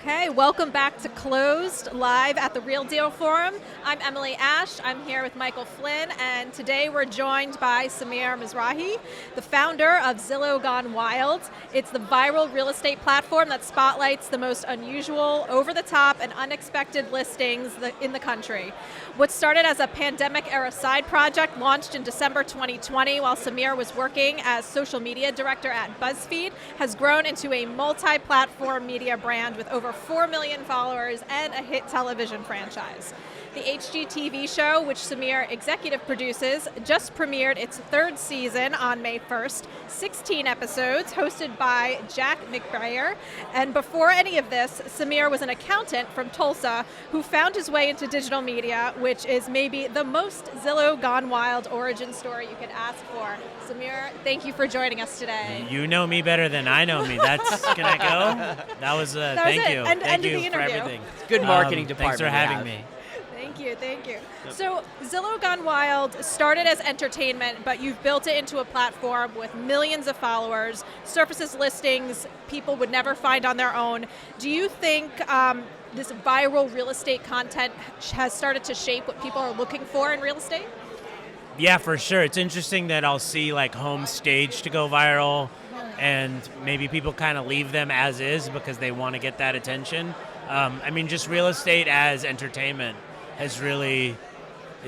Okay, welcome back to Closed, live at the Real Deal Forum. I'm Emily Ash, I'm here with Michael Flynn, and today we're joined by Samir Mezrahi, the founder of Zillow Gone Wild. It's the viral real estate platform that spotlights the most unusual, over-the-top, and unexpected listings in the country. What started as a pandemic-era side project launched in December 2020 while Samir was working as social media director at BuzzFeed has grown into a multi-platform media brand with over 4 million followers and a hit television franchise. The HGTV show, which Samir executive produces, just premiered its third season on May 1st, 16 episodes, hosted by Jack McBrayer. And before any of this, Samir was an accountant from Tulsa who found his way into digital media, which is maybe the most Zillow Gone Wild origin story you could ask for. Samir, thank you for joining us today. You know me better than I know me. Can I go? That was thank you. Thank you for everything. Good marketing department. Thanks for having me. Thank you. So Zillow Gone Wild started as entertainment, but you've built it into a platform with millions of followers, surfaces listings people would never find on their own. Do you think this viral real estate content has started to shape what people are looking for in real estate? Yeah, for sure. It's interesting that I'll see like homes staged to go viral, and maybe people kind of leave them as is because they want to get that attention. Just real estate as entertainment it's really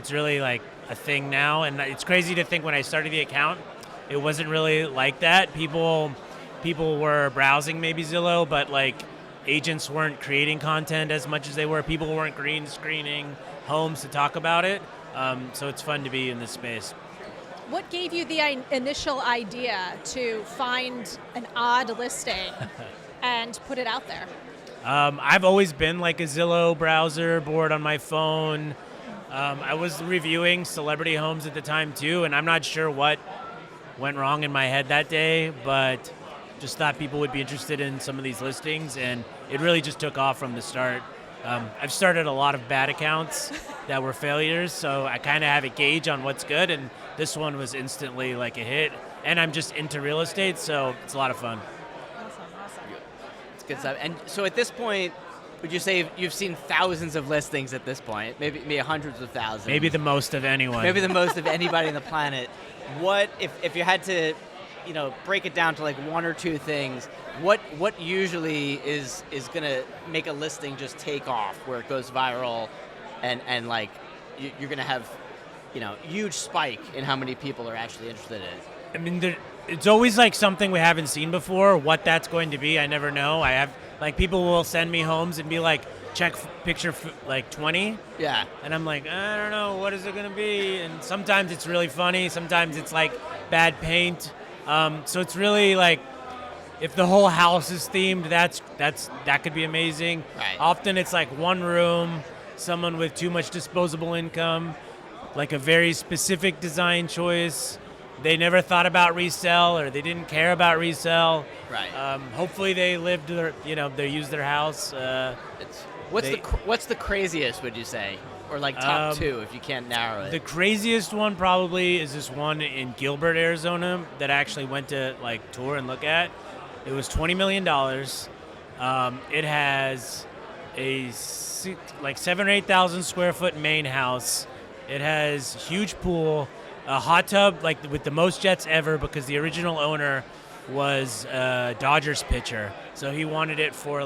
like a thing now, and it's crazy to think when I started the account, it wasn't really like that. People were browsing maybe Zillow, but like agents weren't creating content as much as they were. People weren't green screening homes to talk about it, so it's fun to be in this space. What gave you the initial idea to find an odd listing and put it out there? I've always been like a Zillow browser board on my phone. I was reviewing celebrity homes at the time too, and I'm not sure what went wrong in my head that day, but just thought people would be interested in some of these listings, and it really just took off from the start. I've started a lot of bad accounts that were failures, so I kind of have a gauge on what's good, and this one was instantly like a hit, and I'm just into real estate, so it's a lot of fun. Good stuff. And so at this point, would you say you've seen thousands of listings at this point? Maybe hundreds of thousands? Maybe the most of anyone. Maybe the most of anybody on the planet. What, if you had to, break it down to like one or two things, what usually is going to make a listing just take off where it goes viral and like you're going to have, huge spike in how many people are actually interested in it? It's always like something we haven't seen before. What that's going to be, I never know. I have like people will send me homes and be like, check picture like 20. Yeah. And I'm like, I don't know, what is it going to be? And sometimes it's really funny. Sometimes it's like bad paint. So it's really like, if the whole house is themed, that could be amazing. Right. Often it's like one room, someone with too much disposable income, like a very specific design choice. They never thought about resell, or they didn't care about resell. Right. Hopefully they lived they used their house. What's the craziest, would you say? Or like top two, if you can't narrow it? The craziest one probably is this one in Gilbert, Arizona, that I actually went to like tour and look at. It was $20 million. It has a 7,000 or 8,000 square foot main house. It has huge pool, a hot tub like with the most jets ever, because the original owner was a Dodgers pitcher, so he wanted it for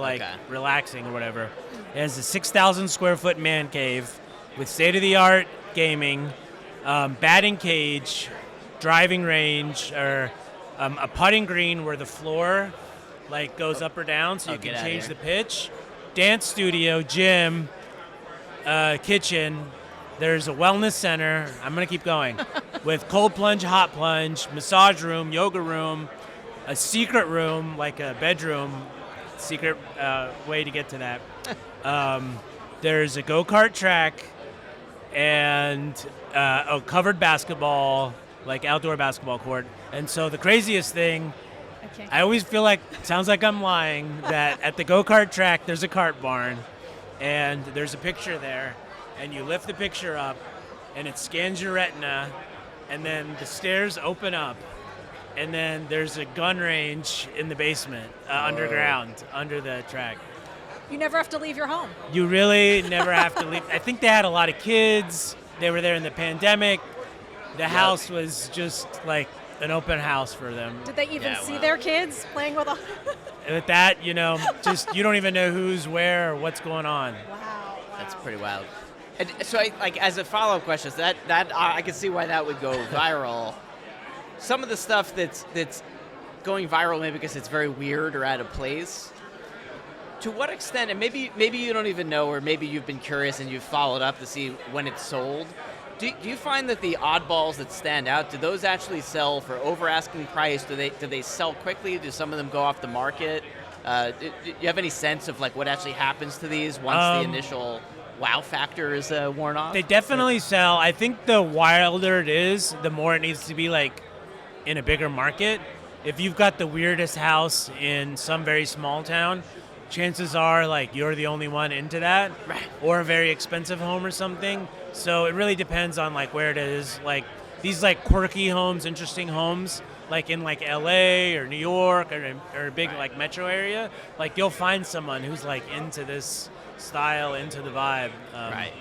relaxing or whatever. It has a 6,000 square foot man cave with state-of-the-art gaming, batting cage, driving range, or a putting green where the floor like goes up or down, so you can change the pitch, dance studio, gym, kitchen. There's a wellness center, I'm going to keep going, with cold plunge, hot plunge, massage room, yoga room, a secret room, like a bedroom, secret way to get to that. There's a go-kart track and a covered basketball, like outdoor basketball court. And so the craziest thing, I always feel like, sounds like I'm lying, that at the go-kart track there's a cart barn and there's a picture there. And you lift the picture up, and it scans your retina, and then the stairs open up, and then there's a gun range in the basement, underground, under the track. You never have to leave your home. You really never have to leave. I think they had a lot of kids. They were there in the pandemic. The house was just like an open house for them. Did they even see their kids playing with a... With that, just you don't even know who's where or what's going on. Wow. That's pretty wild. And so, as a follow-up question, that I can see why that would go viral. Some of the stuff that's going viral maybe because it's very weird or out of place. To what extent, and maybe you don't even know, or maybe you've been curious and you've followed up to see when it's sold. Do you find that the oddballs that stand out, do those actually sell for over asking price? Do they sell quickly? Do some of them go off the market? Do you have any sense of like what actually happens to these once the initial wow factor is worn off? They definitely sell. I think the wilder it is, the more it needs to be like in a bigger market. If you've got the weirdest house in some very small town, chances are like you're the only one into that, right? Or a very expensive home or something. So it really depends on like where it is. Like these like quirky homes, interesting homes, like in like LA or New York or a big like metro area, like you'll find someone who's like into this style, into the vibe. Right.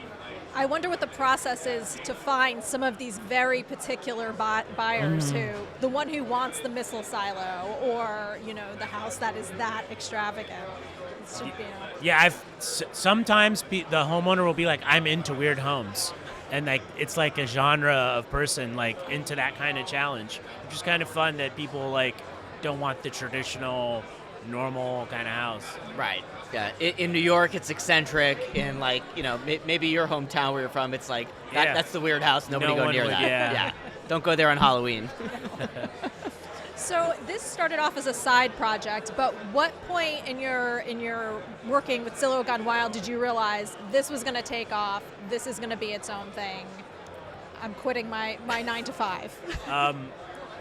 I wonder what the process is to find some of these very particular buyers the one who wants the missile silo or, the house that is that extravagant. Yeah, sometimes the homeowner will be like, I'm into weird homes. And like it's like a genre of person like into that kind of challenge, which is kind of fun that people like don't want the traditional, normal kind of house. Right. Yeah. In New York, it's eccentric. In like maybe your hometown where you're from, it's like that's the weird house. Nobody go near that. Yeah. Don't go there on Halloween. So this started off as a side project, but what point in your working with Zillow Gone Wild did you realize this was going to take off? This is going to be its own thing. I'm quitting my 9 to 5.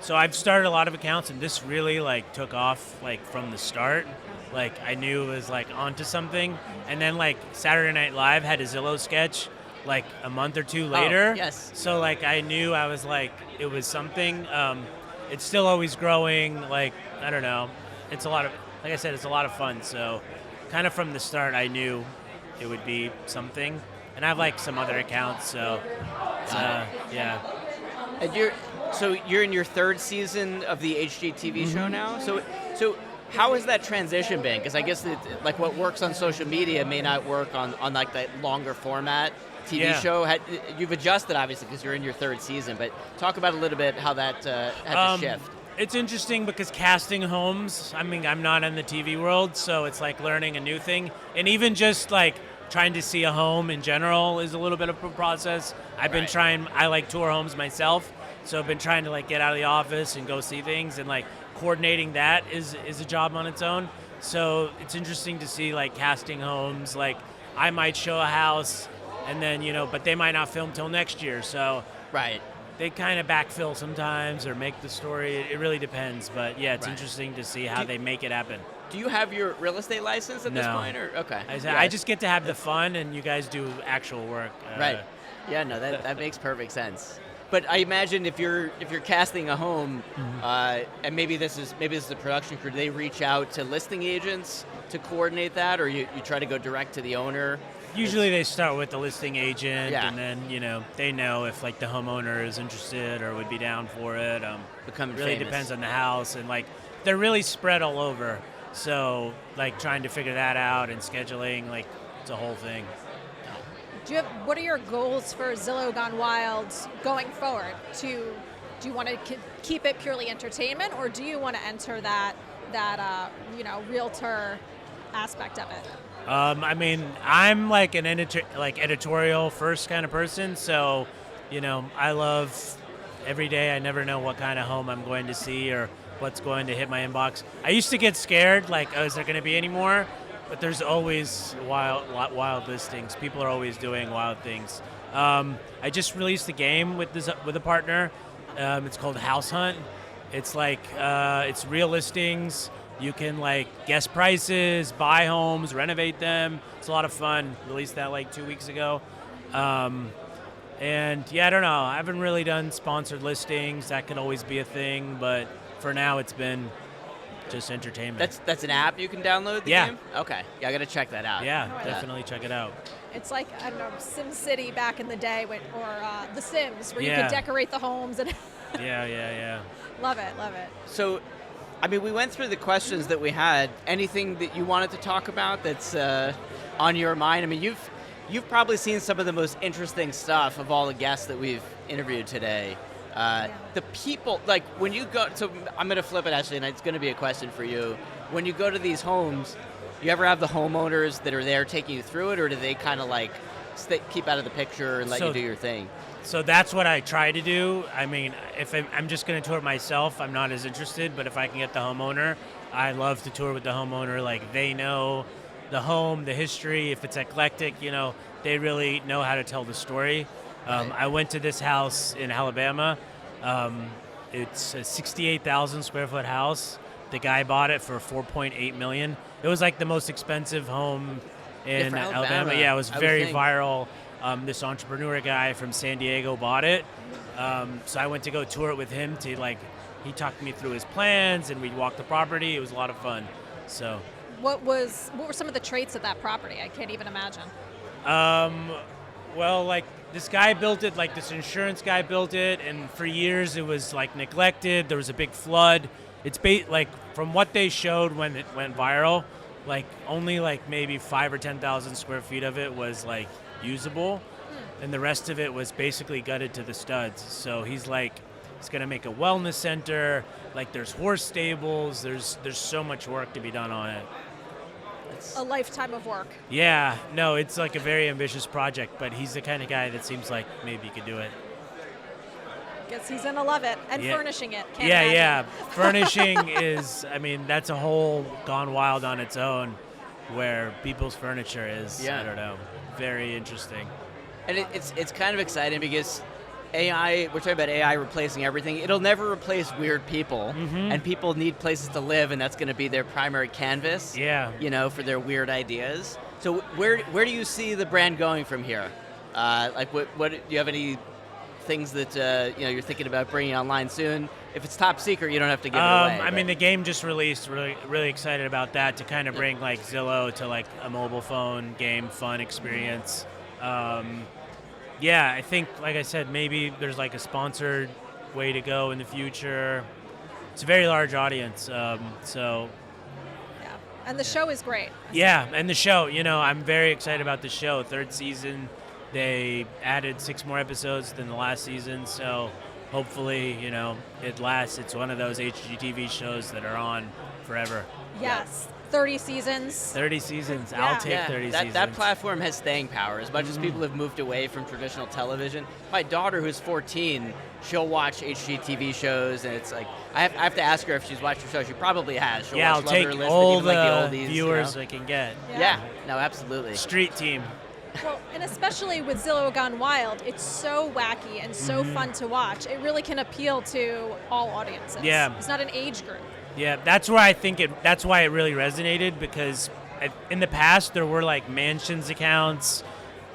So I've started a lot of accounts, and this really like took off like from the start. Like I knew it was like onto something, and then like Saturday Night Live had a Zillow sketch like a month or two later. Oh, yes. So like I knew I was like it was something. It's still always growing. Like I don't know. It's a lot of like I said, it's a lot of fun. So kind of from the start, I knew it would be something. And I have like some other accounts. So yeah. And you're in your third season of the HGTV show now. So how has that transition been? Because I guess like what works on social media may not work on like that longer format TV show. You've adjusted obviously because you're in your third season, but talk about a little bit how that had to shift. It's interesting because casting homes, I mean, I'm not in the TV world, so it's like learning a new thing. And even just like trying to see a home in general is a little bit of a process. I've been trying, I like tour homes myself, so I've been trying to like get out of the office and go see things, and like coordinating that is a job on its own. So it's interesting to see like casting homes, like I might show a house and then, but they might not film till next year. So they kind of backfill sometimes or make the story. It really depends. But yeah, it's interesting to see how they make it happen. Do you have your real estate license at this point? Or okay. I just get to have the fun, and you guys do actual work. Right. Yeah, no, that makes perfect sense. But I imagine if you're casting a home, and maybe this is the production crew, do they reach out to listing agents to coordinate that, or you try to go direct to the owner? Usually they start with the listing agent, and then they know if like the homeowner is interested or would be down for it. Becoming really famous. Depends on the house, and like they're really spread all over. So like trying to figure that out and scheduling, like it's a whole thing. What are your goals for Zillow Gone Wild going forward? Do you want to keep it purely entertainment, or do you want to enter that realtor aspect of it? I mean, I'm like an editorial first kind of person, so I love every day. I never know what kind of home I'm going to see or what's going to hit my inbox. I used to get scared, like, is there going to be any more? But there's always wild listings. People are always doing wild things. I just released a game with a partner. It's called House Hunt. It's like it's real listings. You can like guess prices, buy homes, renovate them. It's a lot of fun. Released that like 2 weeks ago. And yeah, I don't know. I haven't really done sponsored listings. That could always be a thing, but for now it's been just entertainment. That's an app you can download the Yeah. game? Okay. Yeah, I got to check that out. Yeah, Oh, definitely check it out. It's like, I don't know, Sim City back in the day, or The Sims, where you Yeah. could decorate the homes and Yeah. love it, love it. So, I mean, we went through the questions that we had. Anything that you wanted to talk about that's on your mind? I mean, you've probably seen some of the most interesting stuff of all the guests that we've interviewed today. The people, like when you go, so I'm going to flip it actually, and it's going to be a question for you. When you go to these homes, you ever have the homeowners that are there taking you through it, or do they kind of like keep out of the picture and let you do your thing? So that's what I try to do. I mean, if I'm just going to tour it myself, I'm not as interested, but if I can get the homeowner, I love to tour with the homeowner. Like, they know the home, the history. If it's eclectic, they really know how to tell the story. Right. I went to this house in Alabama. It's a 68,000 square foot house. The guy bought it for $4.8 million. It was like the most expensive home in for Alabama. Yeah, it was I would very think. viral. This entrepreneur guy from San Diego bought it. So I went to go tour it with him he talked me through his plans, and we'd walk the property. It was a lot of fun. So, What were some of the traits of that property? I can't even imagine. well, like this guy built it, like this insurance guy built it, and for years it was like neglected. There was a big flood. It's like from what they showed when it went viral, like only like maybe 5,000 or 10,000 square feet of it was like usable, and the rest of it was basically gutted to the studs. So he's gonna make a wellness center. Like there's horse stables. There's so much work to be done on it. A lifetime of work. Yeah, no, it's like a very ambitious project, but he's the kind of guy that seems like maybe he could do it. Guess he's gonna love it, and Yeah. furnishing it. Can't Yeah, imagine. yeah. Furnishing is, I mean, that's a whole gone wild on its own, where people's furniture is, Yeah. I don't know, very interesting. And it's kind of exciting because AI, we're talking about AI replacing everything. It'll never replace weird people, and people need places to live, and that's going to be their primary canvas. Yeah. For their weird ideas. So where do you see the brand going from here? What do you have any things that you're thinking about bringing online soon? If it's top secret, you don't have to give it away. I mean, the game just released. Really excited about that, to kind of bring like Zillow to like a mobile phone game fun experience. Yeah, I think, like I said, maybe there's like a sponsored way to go in the future. It's a very large audience, so Yeah. And the show is great. yeah. And the show, I'm very excited about the show. Third season, they added 6 more episodes than the last season, so hopefully, it lasts. It's one of those HGTV shows that are on forever. Yes. 30 seasons. 30 seasons. Yeah. I'll take 30 seasons. That platform has staying power. As much as people have moved away from traditional television, my daughter, who's 14, she'll watch HGTV shows, and it's like I have to ask her if she's watched the show. She probably has. She'll Yeah, watch I'll Love take It or List It, all even the like the oldies, viewers I can get. Yeah, no, absolutely. Street team. Well, and especially with Zillow Gone Wild, it's so wacky and so fun to watch. It really can appeal to all audiences. Yeah. It's not an age group. Yeah, that's where I think that's why it really resonated, because in the past there were like mansions accounts,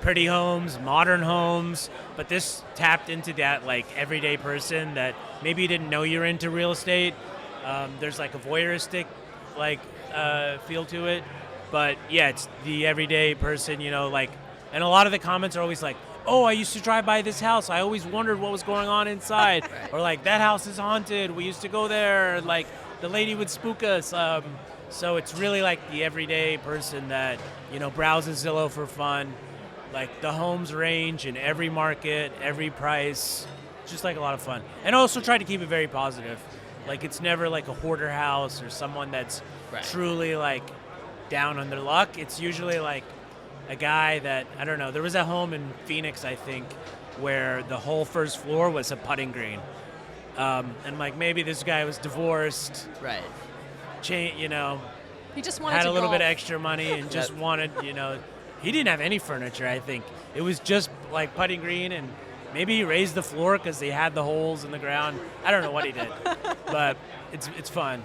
pretty homes, modern homes, but this tapped into that like everyday person that maybe you didn't know you're into real estate. There's like a voyeuristic feel to it, but yeah, it's the everyday person, and a lot of the comments are always like, oh, I used to drive by this house. I always wondered what was going on inside. Or like, that house is haunted. We used to go there. Like, the lady would spook us. So it's really like the everyday person that, browses Zillow for fun. Like, the homes range in every market, every price. Just like a lot of fun. And also try to keep it very positive. Like, it's never like a hoarder house or someone that's truly like down on their luck. It's usually like a guy that, I don't know, there was a home in Phoenix, I think, where the whole first floor was a putting green. And like, maybe this guy was divorced, Right. He just wanted had to a little golf. bit of extra money and just wanted, he didn't have any furniture, I think. It was just like putting green, and maybe he raised the floor because he had the holes in the ground. I don't know what he did, but it's fun,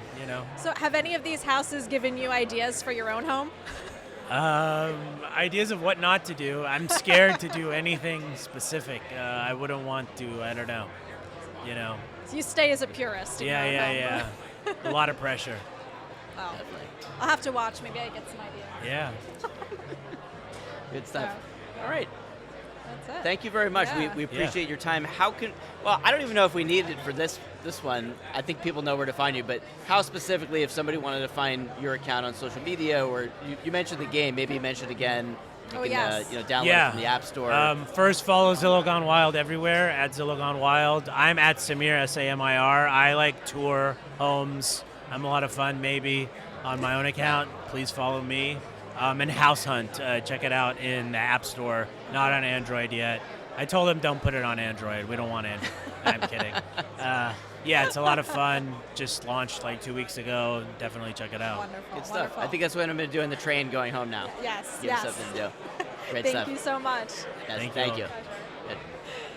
So have any of these houses given you ideas for your own home? Ideas of what not to do. I'm scared to do anything specific. I wouldn't want to, I don't know, So you stay as a purist in your own home. Yeah. A lot of pressure. Well, Definitely. I'll have to watch. Maybe I get some ideas. Yeah. Good stuff. Yeah. All right. That's it. Thank you very much. Yeah. We appreciate your time. Well, I don't even know if we need it for this one. I think people know where to find you, but how specifically, if somebody wanted to find your account on social media, or you mentioned the game, maybe you mention it again. You can yes. download it from the App Store. First, follow Zillow Gone Wild everywhere, at Zillow Gone Wild. I'm at Samir, Samir. I like tour homes. I'm a lot of fun, maybe, on my own account. Please follow me. And House Hunt, check it out in the App Store, not on Android yet. I told them don't put it on Android. We don't want Android. I'm kidding. Yeah, it's a lot of fun. Just launched like 2 weeks ago. Definitely check it out. Wonderful. Good stuff. Wonderful. I think that's what I'm going to do in the train going home now. Yes. Give me yes. something to do. Great Thank stuff. you so much. Yes, Thank thank you. you. Good.